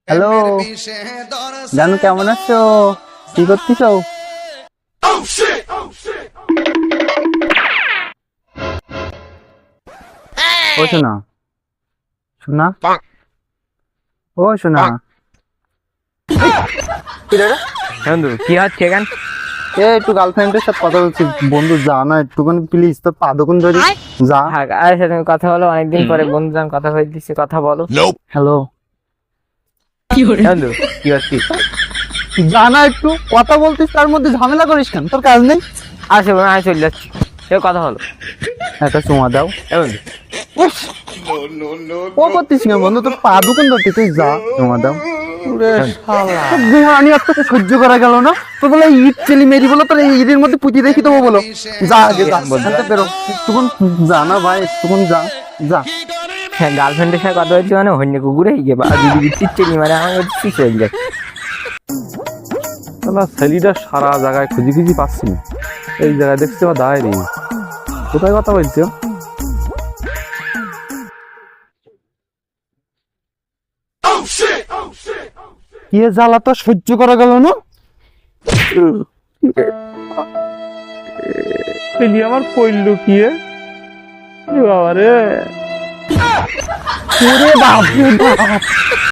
Hello জানু, কেমন আছো? কি করতেছো? ও শোনা, শোনা, ও শোনা। বন্ধু কি হচ্ছে এখান? একটু গার্লফ্রেন্ডের সাথে কথা বলছি। বন্ধু যা না একটুখানি প্লিজ, তোর পা দোকান ধরি যা। আরে সাথে তুমি কথা বলো, অনেকদিন পরে বন্ধু যখন কথা হইতেছে, কথা বলো। হ্যালো, বন্ধু কি হচ্ছে? যা না একটু কথা বলতিস, তার মধ্যে ঝামেলা করিস কেন? তোর কাজ নেই? আসে বন্ধু, আমি চলে যাচ্ছি, কেউ কথা বলো। একটা চুমা দাও। এ বন্ধু উফ, ও করতিস কেন বন্ধু? তোর পা দোকান ধরতে, তুই যা চুমা দাও। ওরে শালা, তোর গুমানি আর তোকে সহ্য করা গেল না। তো বলে ঈদ চেলি মেরি বলো, তোর এই ঈদের মধ্যে পুঁতি দেখি দেবো বলো। যা আগে যা, বলতে বেরো একটুকুন। যা না ভাই, একটুকুন যা যা। গার্লফ্রেন্ডের সাথে কথা বলছি মানে হন্য কুকুরে গিয়ে বা দিদি চিচ্ছেনি, মানে আমার চিচ্ছে হয়ে যায়। না ছেলেটা সারা জায়গায় খুঁজি খুঁজি পাচ্ছি না। এই জায়গায় দেখছি আমার দাঁড়ায় নেই। কোথায় কথা বলছো? কি জ্বালা তো সহ্য করা গেল না। ছেলে আমার কইল কি বাবা রে। ওরে বাপ রে বাপ।